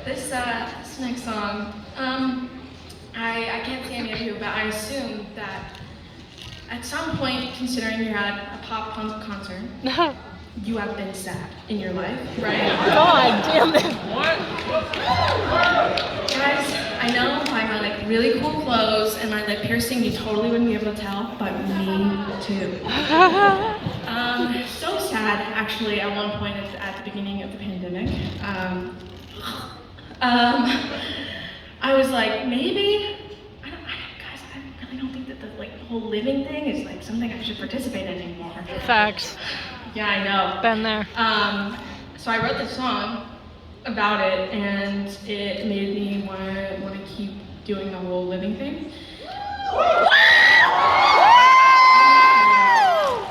This next song, I can't say any of you, but I assume that at some point, considering you're at a pop punk concert, you have been sad in your life, right? God damn it! What? Guys, I know by my like really cool clothes and my lip piercing, you totally wouldn't be able to tell, but me too. So sad, actually, at one point at the beginning of the pandemic. I was like, maybe, guys, I really don't think that the like whole living thing is like something I should participate in anymore. Facts. Yeah, I know. Been there. So I wrote this song about it, and it made me want to keep doing the whole living thing.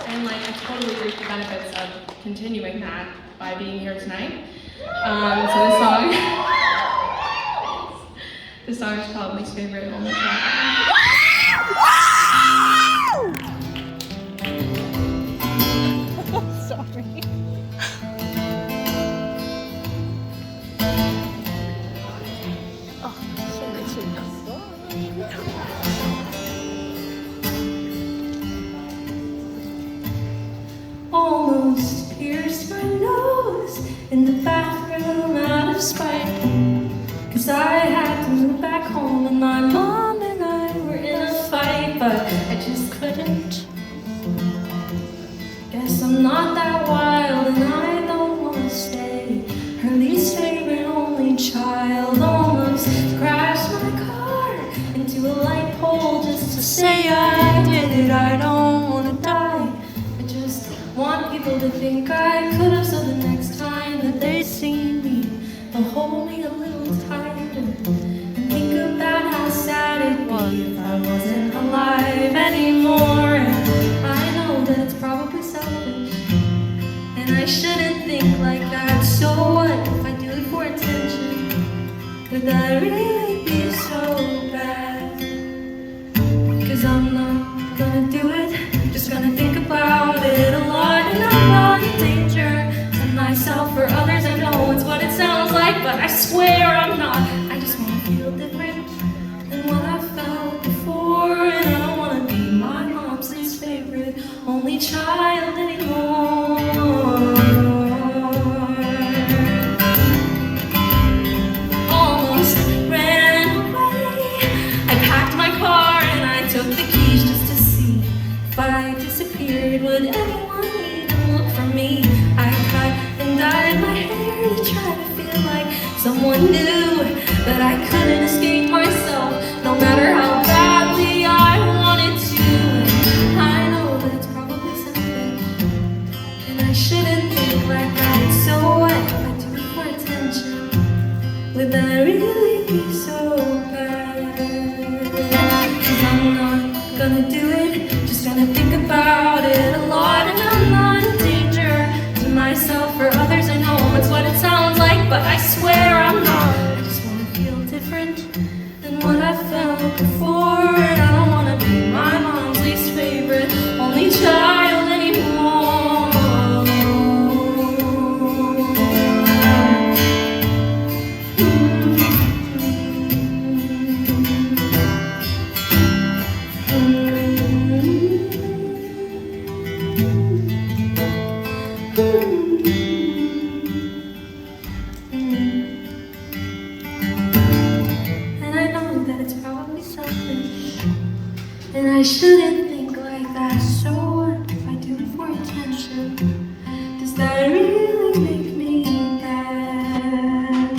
And like, I totally reap the benefits of continuing that by being here tonight. So this song is probably my favorite on the track. Sorry. Almost pierced my nose in the bathroom out of spite, 'cause I had to move back home and my mom and I were in a fight, but I just couldn't. Guess I'm not that wild and I don't want to stay. Her least favorite only child almost crashed my car into a light pole just to say I did it. I don't want to die. I just want people to think I could have, so the next time that they see me, they'll hold me a little tighter and think about how sad it'd be if I wasn't alive anymore. And I know that it's probably selfish, and I shouldn't think like that. So what if I do it for attention? Could that really be so bad? 'Cause I'm not gonna do it, just gonna think about it a lot. And I'm not in danger to myself or others. I know it's what it sounds like, but I swear I'm not. I just wanna feel different than what I felt before. And I don't wanna be my mom's least favorite only child anymore. Almost ran away. I packed my car and I took the keys just to see if I disappeared, would anyone even look for me? I cut and dyed my hair to try to feel like someone knew that I couldn't escape myself, no matter how badly I wanted to. And I know that it's probably selfish, and I shouldn't think like that. So what if I do it for attention? Would that really be so bad? 'Cause I'm not gonna do it, just gonna think about it a lot. And I'm not in danger to myself or others. I know it's what it sounds like, but I swear I'm not. I just wanna feel different than what I felt before. And I don't wanna be my mom's least favorite only child anymore. And I know that it's probably selfish, and I shouldn't think like that. So what if I do it for attention? Does that really make me bad?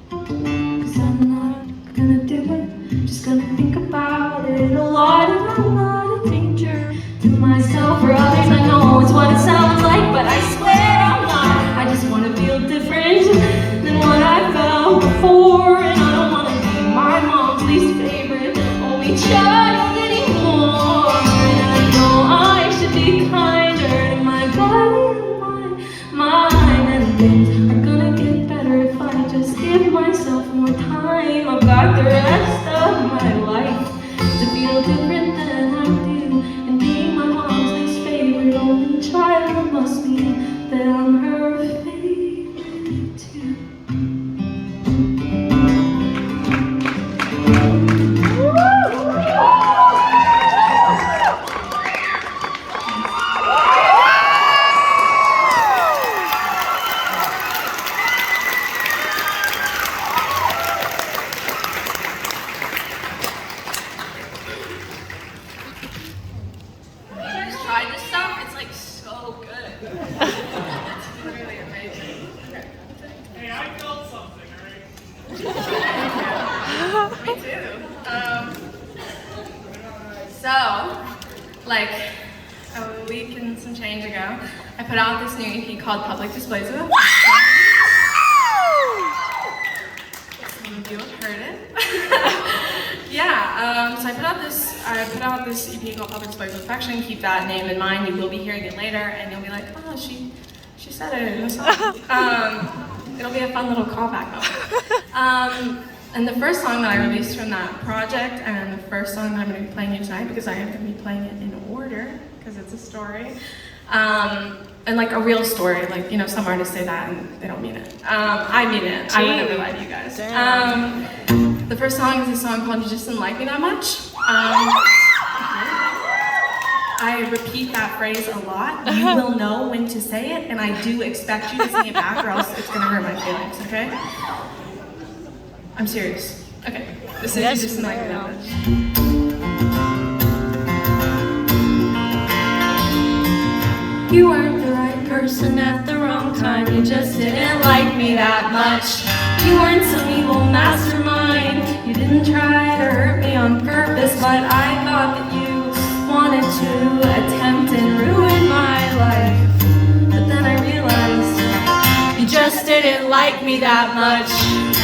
'Cause I'm not gonna do it, just gonna think about it a lot. And I'm not in danger to myself or others. I know it's what it sounds like, but I swear I'm not. I just wanna feel different than what I felt before. And I don't wanna be my mom's least favorite only child anymore. And I know I should be kinder to my body and my mind. And things are gonna get better if I just give myself more time. I've got the rest of my life to feel different than I do. And being my mom's least favorite only child must mean that I'm her favorite too. like a week and some change ago, I put out this new EP called Public Displays of Affection. Some of you have heard it. Yeah, so I put out this EP called Public Displays of Affection. Keep that name in mind. You will be hearing it later, and you'll be like, oh, she said it in a song. It'll be a fun little callback moment. And the first song that I released from that project, and the first song that I'm going to be playing you tonight, because I am going to be playing it in order, because it's a story, and like a real story. Like, you know, some artists say that and they don't mean it. I mean it. I would never lie to you guys. The first song is a song called You Just Didn't Like Me That Much. I repeat that phrase a lot. You will know when to say it, and I do expect you to sing it back, or else it's going to hurt my feelings, okay? I'm serious. Okay. This is You Just Didn't Like Me That Much. You weren't the right person at the wrong time. You just didn't like me that much. You weren't some evil mastermind. You didn't try to hurt me on purpose, but I thought that you wanted to attempt and ruin my life. But then I realized you just didn't like me that much.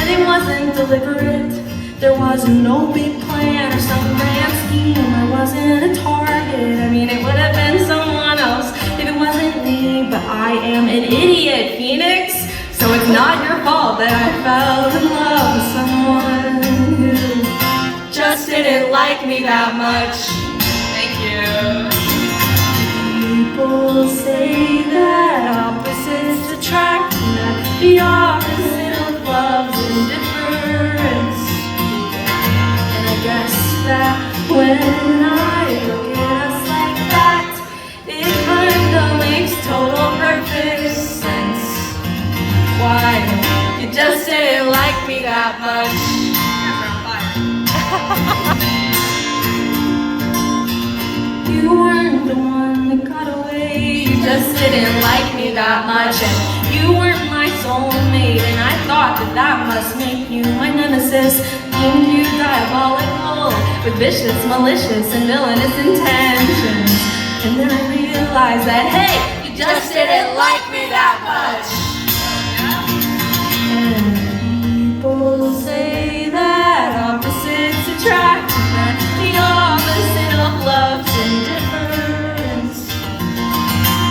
And it wasn't deliberate. There was no big plan or some grand scheme. I wasn't a target. I mean, it would have been someone else if it wasn't me. But I am an idiot, Phoenix. So it's not your fault that I fell in love with someone who just didn't like me that much. Thank you. People say that opposites attract, and that the opposite of love's indifference. And I guess that when I look at us like that, it kinda makes total perfect sense. Why you just didn't like me that much. You weren't the one that got away. You just didn't like me that much. And you weren't my soulmate. And I thought that that must make you my nemesis. Deemed you diabolical, with vicious, malicious, and villainous intentions. And then I realized that, hey, you just didn't like me that much. And people say that opposites attract, and that the opposite of love's indifference.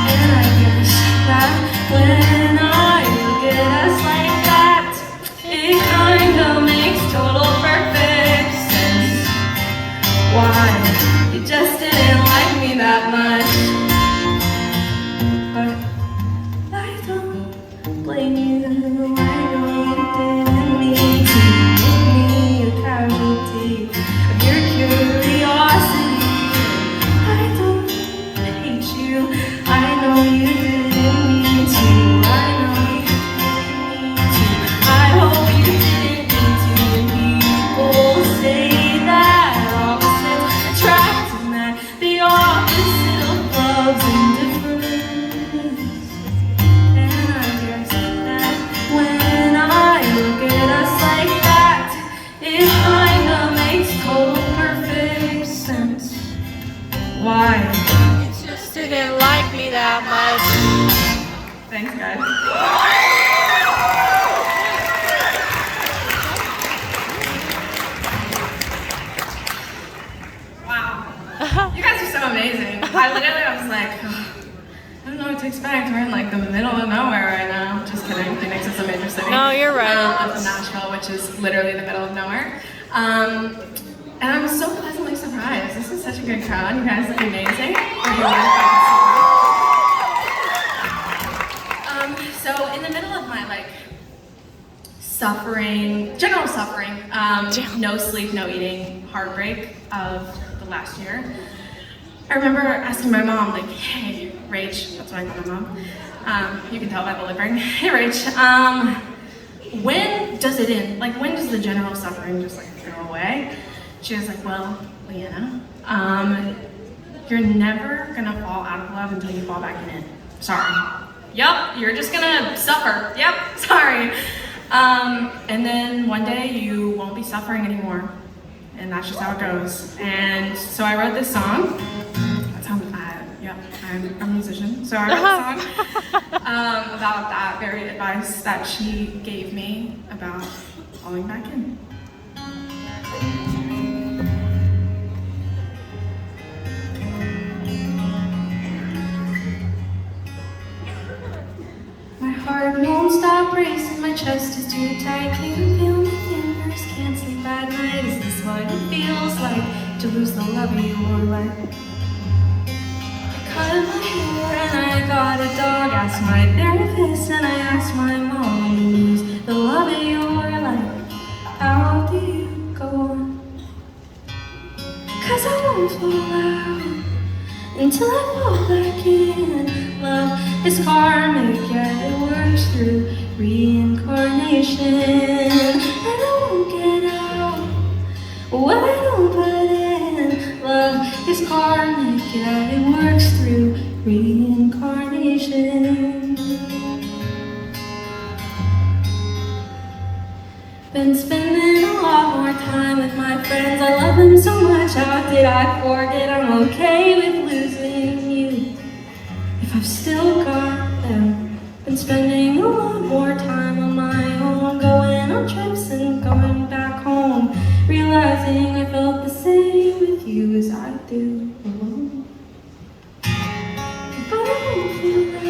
And I guess that when I look at us like that, it kinda makes total perfect sense. Why you just didn't like me that much. But I don't blame you. I know you didn't mean to make me a casualty of your curiosity. I don't hate you. I know you didn't mean to. I know you didn't mean to. I hope you didn't mean to. When people say that opposites attract, and that the opposite of love's indifference. And I guess that when I look at us like that, it kinda makes total perfect sense. Why you just didn't like me that much. Thanks, guys. Wow. You guys are so amazing. I was like, I don't know what to expect. We're in like the middle of nowhere right now. Just kidding. Phoenix is a major city. No, you're right. I'm from Nashville, which is literally the middle of nowhere. And I'm so pleasantly surprised. This is such a good crowd. You guys look amazing. So in the middle of my like general suffering, no sleep, no eating, heartbreak of the last year, I remember asking my mom, like, hey, Rach, that's what I call my mom. You can tell by the lip ring. Hey, Rach, when does it end? Like, when does the general suffering just like go away? She was like, well, Leanna, you're never gonna fall out of love until you fall back in it. Sorry. Yep, you're just gonna suffer. Yep, sorry. And then one day you won't be suffering anymore. And that's just how it goes. And so I wrote this song. That's yeah, I'm a musician, so I wrote a song about that very advice that she gave me about falling back in. My heart won't stop racing, my chest is too tight. Can't feel my fingers, can't sleep at night. Is this what it feels like to lose the love of your life? I cut my hair and I got a dog. Asked my therapist and I asked my mom. To lose the love of your life, how do you go on? 'Cause I won't fall out until I fall back in. Love is karmic, yet it works through reincarnation. And I won't get out what I don't put in. Love is karmic, yet it works through reincarnation. Been spending a lot more time with my friends. I love them so much, how did I forget I'm okay with losing you if I've still got them? Been spending a lot more time on my own, going on trips and going back home, realizing I felt the same with you as I do alone. But I won't feel that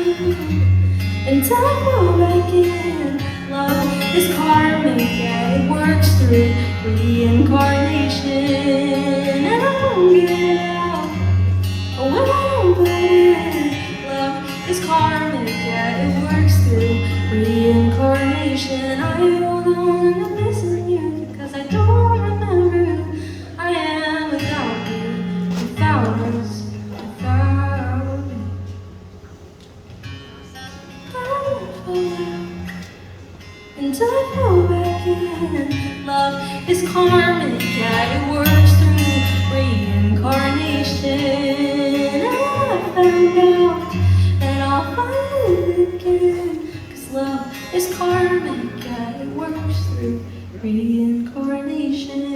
until I fall back in. Love is karmic, yeah, it works through reincarnation. And I won't get out what I don't put in. Love is karmic, yeah, it works through reincarnation. I hold on to missing you because I don't remember who I am without you, without us, without you. But I won't fall out until I fall back in. Love is karmic, yeah, it works through reincarnation. And I found out that I'll find it again. 'Cause love is karmic, yeah, it works through reincarnation.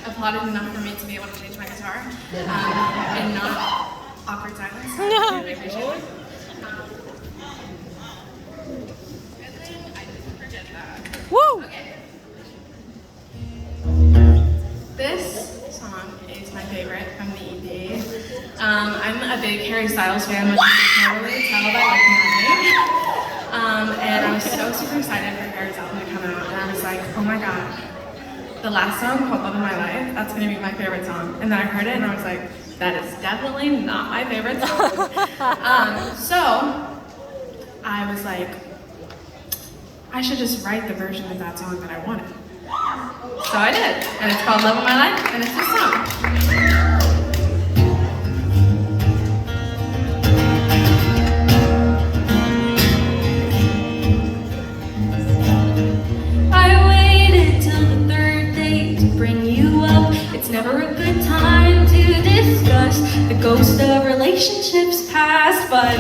Applauded enough for me to be able to change my guitar and not awkward silence. I really appreciate it. Woo! Okay. This song is my favorite from the EP. I'm a big Harry Styles fan, which you can really tell by looking at me. And I was so super excited for Harry's album to come out, and I was like, oh my god. The last song called Love of My Life, that's gonna be my favorite song. And then I heard it and I was like, that is definitely not my favorite song. So I was like, I should just write the version of that song that I wanted. So I did, and it's called Love of My Life, and it's this song. Never a good time to discuss the ghost of relationships past, but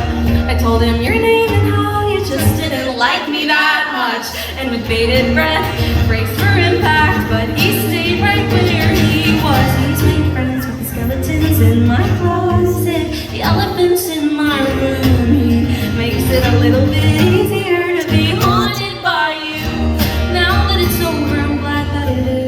I told him your name and how you just didn't like me that much, and with bated breath, braced for impact, but he stayed right where he was. He's made friends with the skeletons in my closet, the elephants in my room. He makes it a little bit easier to be haunted by you. Now that it's over, I'm glad that it is.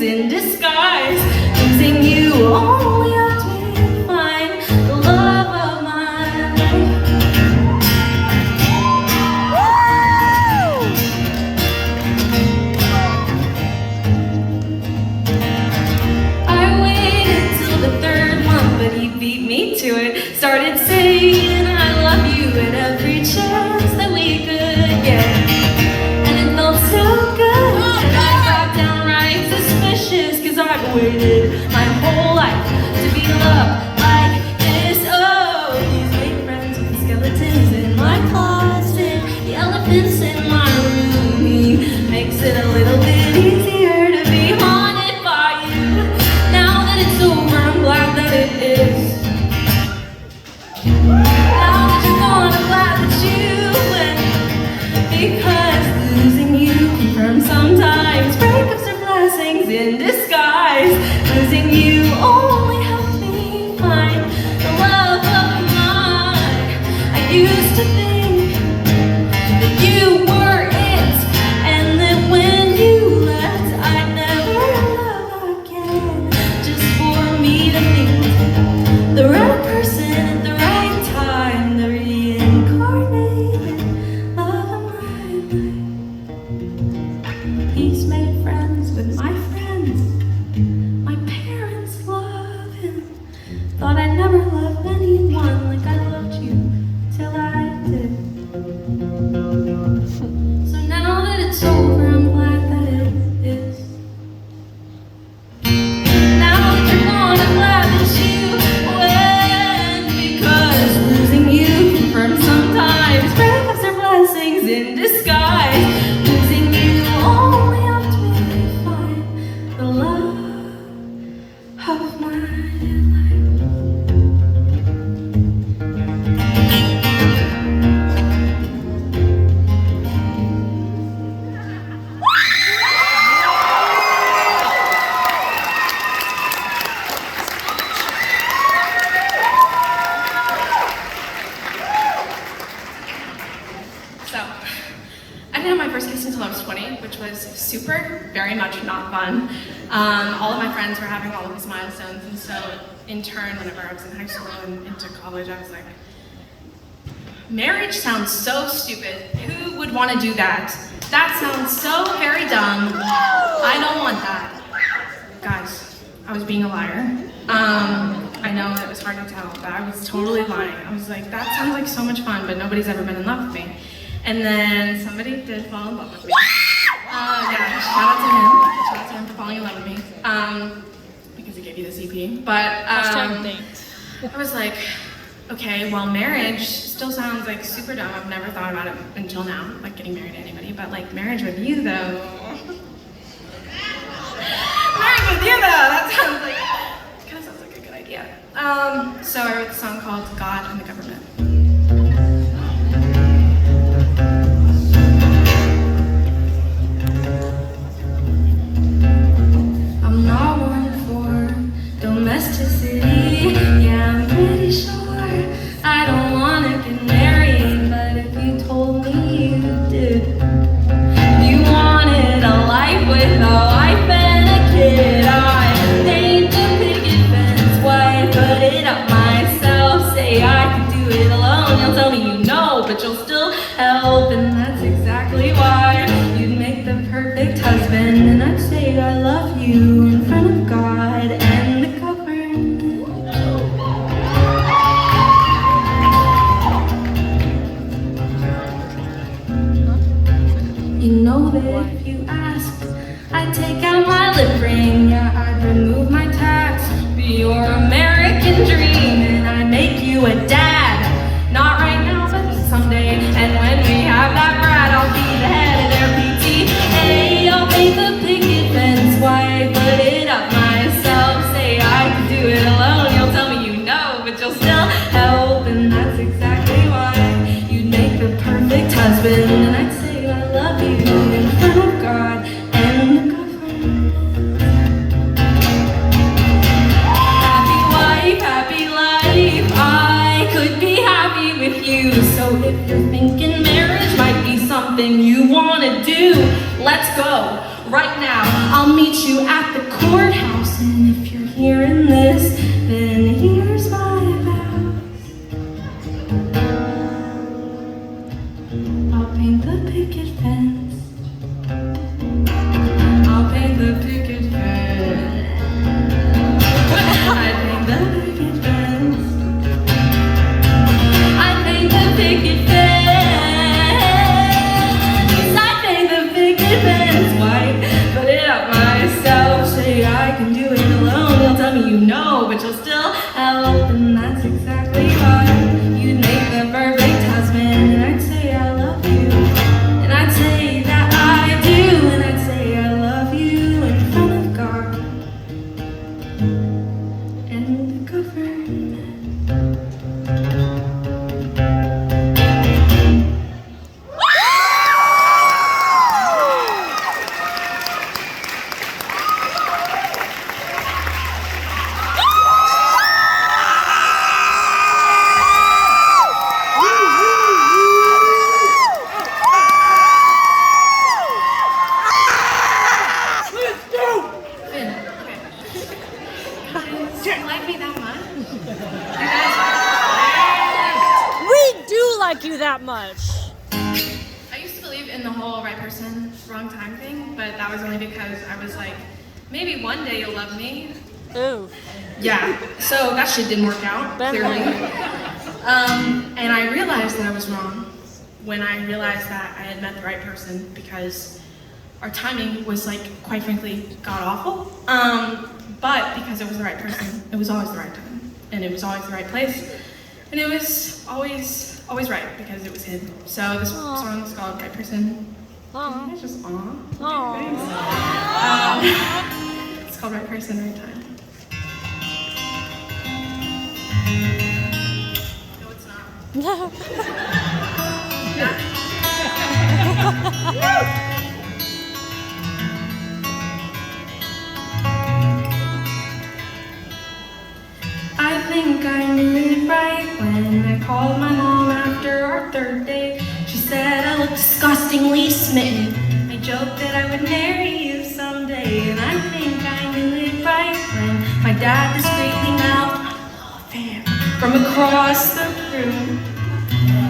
In disguise, losing you only helped me find the love of my life. feel up like this. Oh, he's made friends with the skeletons in my closet, the elephants in my room. He makes it a little bit easier to be haunted by you. Now that it's over, I'm glad that it is. Now that you're gone, I'm glad that you went. Because losing you confirms sometimes breakups are blessings in disguise. Losing you only helped me find the love of mine. I used to think that you were it, and that when you left, I'd never love again. Just for me to meet the right person at the right time, the reincarnated love of my life. He's made friends with my friends. My parents love him. Thought I'd never love anyone like I loved you till I did. So now that it's over, I'm glad that it is. Now that you're gone, I'm glad that you went. Because losing you confirms sometimes breakups are blessings in disguise. Losing you only helped me find the love of my life. So, I didn't have my first kiss until I was 20, which was super, very much not fun. All of my friends were having all of these milestones, and so in turn, whenever I was in high school and into college, I was like, marriage sounds so stupid. Who would want to do that? That sounds so very dumb. I don't want that. Guys, I was being a liar. I know it was hard to tell, but I was totally lying. I was like, that sounds like so much fun, but nobody's ever been in love with me. And then somebody did fall in love with me. Yeah, shout out to him. Shout out to him for falling in love with me. Because he gave you this EP. But I was like, okay, well, marriage still sounds like super dumb. I've never thought about it until now, like getting married to anybody. But like marriage with you, though. Marriage with you, though. That sounds like kind of sounds like a good idea. So I wrote a song called God and the Government. I'm not one for domesticity. Yeah, I'm pretty sure I don't wanna get married, but if you told me you did, you wanted a life with a wife and a kid, I'd paint the picket fence white, put it up myself, say I could do it alone. You'll tell me you know, but you'll still help, and that's exactly why you'd make the perfect husband, and I'd say I love you in front of God and the government. You know that if you asked, I'd take out my lip ring, yeah, I'd remove my tats, be your American dream, and I'd make you a dad. Not right now, but someday, and when we have that brat, I'll be the head of their PTA. I'll make the picket fence white, put it up myself, say I can do it alone. You'll tell me you know, but you'll still help, and that's exactly why you'd make the perfect husband, and I'd say I love you in front of God and the government. Happy wife, happy life, I could be happy with you. So if you're thinking marriage might be something you want to do, let's go right now. I'll meet you at the courthouse, and if you're hearing this, then here's my vows. I'll paint the picket fence. I'll paint the picket fence. I paint the picket fence. I paint the picket fence. I paint the picket fence white. Put it up myself. Say I can do which will still help. And that's exactly why you'd make the perfect husband. And I'd say I love you, and I'd say that I do, and I'd say I love you in front of God and the government. You like me that much? We do like you that much. I used to believe in the whole right person, wrong time thing, but that was only because I was like, maybe one day you'll love me. Ooh. Yeah, so that shit didn't work out, clearly. And I realized that I was wrong when I realized that I had met the right person, because our timing was, like, quite frankly, god-awful. But because it was the right person, it was always the right time, and it was always the right place, and it was always right because it was him. So this song is called Right Person. Aw. It's just aw. Aw. It's called Right Person, Right Time. No, it's not. I think I knew it right when I called my mom after our third date. She said I looked disgustingly smitten. I joked that I would marry you someday. And I think I knew it right when my dad discreetly mouthed, "I love him," from across the room.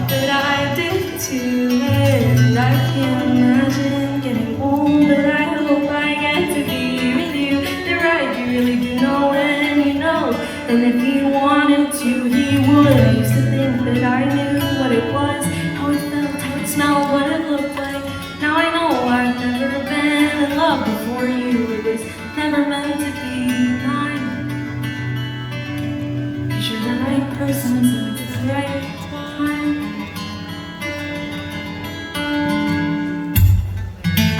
But I did too, and I can't imagine getting old. But I hope I get to be with you. You're right, you really do know when you know. And if he wanted to, he would. I used to think that I knew what it was, how it felt, how it smelled, what it looked like. Now I know I've never been in love before you. It was never meant to be mine. 'Cause you're the right person, so it's the right time.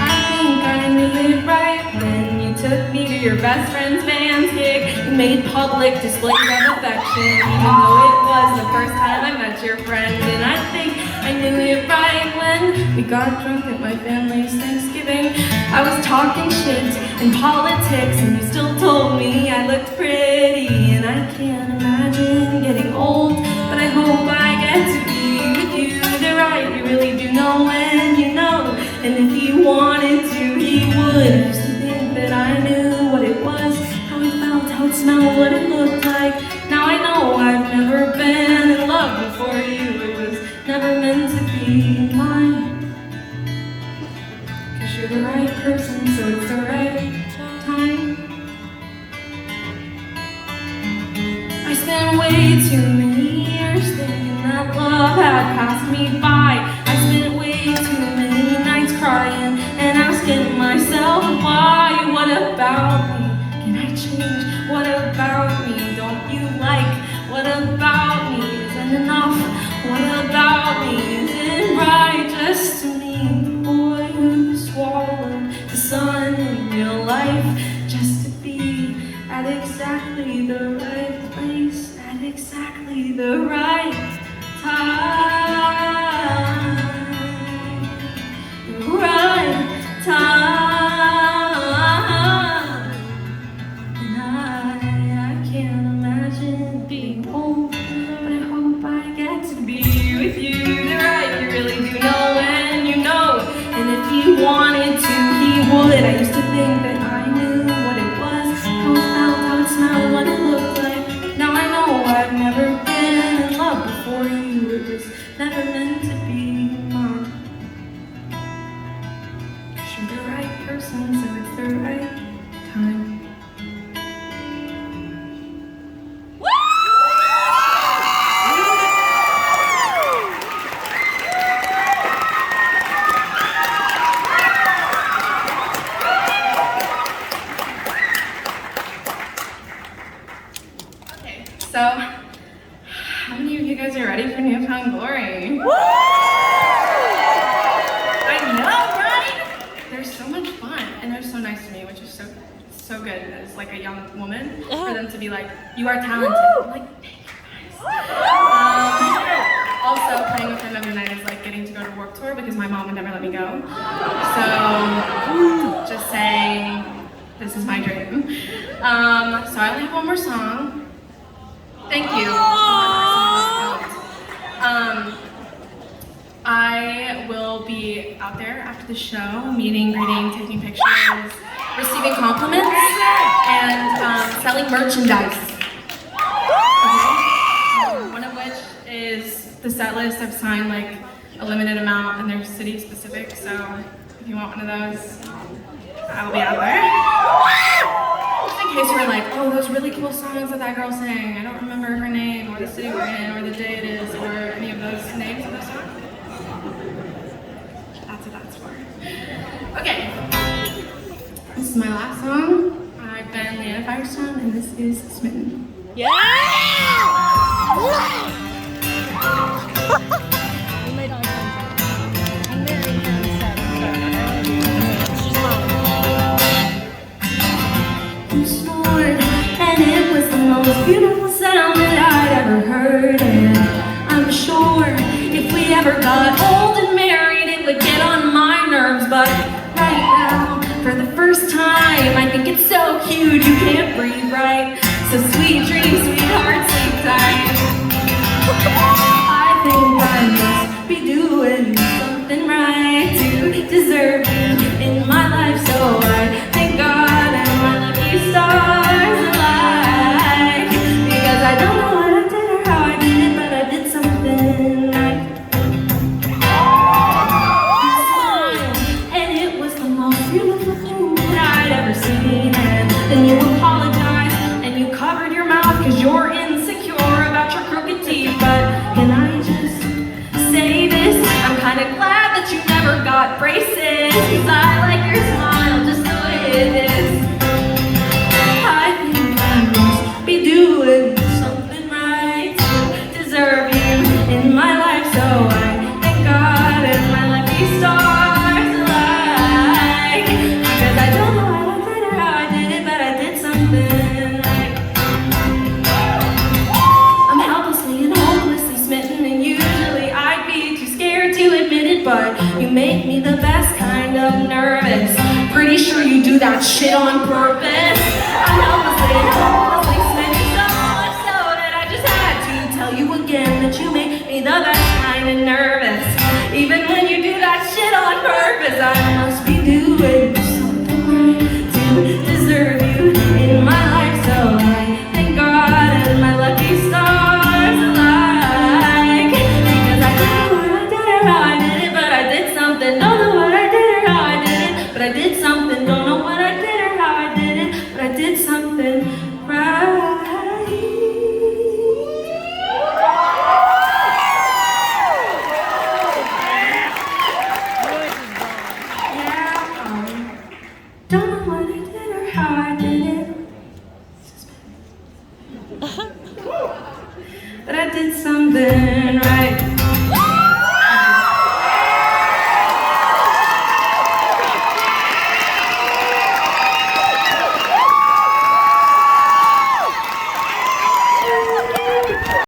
I think I knew it right when you took me to your best friend's band's gig. You made public displays of affection, even though it was the first time I met your friend. And I think I knew it right when we got drunk at my family's Thanksgiving. I was talking shit and politics, and you still told me I looked pretty. And I can't imagine getting old, but I hope I get to be with you. They're right, you really do know when you know. And if he wanted to, he would. I used to think that I knew what it was, how it felt, how it smelled, what it looked like. Now I know I've never been in love before you. It was never meant to be mine. 'Cause you're the right person, so it's the right time. I spent way too many years thinking that love had passed me by. I spent way too many nights crying and asking myself why. What about me? Can I change? What about me? Don't you like? What about me? Isn't enough? What about me? Isn't right just to me? The boy who swallowed the sun in real life just to be at exactly the right place at exactly the right time. The right time. And I can't imagine being old, but I hope I get to be with you. They're right, you really do know when you know. And if he wanted to, he would. I used to think that I knew what it was, how it felt, how it smelled, what it looked like. Now I know I've never been in love before you. It was never meant to be mine. 'Cause you're the right person. So, how many of you guys are ready for Newfound Glory? I know, right? They're so much fun, and they're so nice to me, which is so good as like a young woman for them to be like, "You are talented." I'm like, "Thank you guys." Also, playing with them every night is like getting to go to Warped Tour because my mom would never let me go. So, just saying, this is my dream. So I only have one more song. Thank you. I will be out there after the show, meeting, greeting, taking pictures, receiving compliments, and selling merchandise. Okay? One of which is the set list. I've signed like a limited amount and they're city specific, so if you want one of those, I'll be out there. Just in case you were like, oh, those really cool songs that girl sang, I don't remember her name or the city we're in or the day it is or any of those names of those songs. That's what that's for. Okay, this is my last song. I've been Leanna Firestone and this is Smitten. Yeah! You made all kinds. I'm very sad. She's You snored, and it was the most beautiful sound that I'd ever heard. And I'm sure if we ever got old and married, it would get on my nerves. But right now, for the first time, I think it's so cute you can't breathe right. So sweet dreams, sweetheart, sleep tight. I think I must be doing something right to deserve you in my life. So I thank God and my lucky stars alike. Because I don't know what I did or how I did it, but I did something right. You smiled, and it was the most beautiful thing that I'd ever seen. And then you apologized and you covered your mouth because you're insecure about your crooked teeth. But can I just say this? I'm kind of glad that you never got braces, 'cause I like your smile just the way it is. I think I must be doing something right to deserve you in my life. So I thank God and my lucky stars alike. Because I don't know what I did or how I did it, but I did something right. I'm helplessly and hopelessly smitten, and usually I'd be too scared to admit it, but you make me the best kind of nervous. Pretty sure you do that shit on purpose. I'm helplessly and hopelessly smitten, so much so that I just had to tell you again that you make me the best kind of nervous. Even when you do that shit on purpose, I must be doing something right to deserve you in my life. So I thank God and my lucky stars alike. Because I don't know what I did or how I did it, but I did something. Don't know what I did or how I did it, but I did something. Don't know what I did or how I did it, but I did something right. Don't know what I did or how I did it. But I did something right.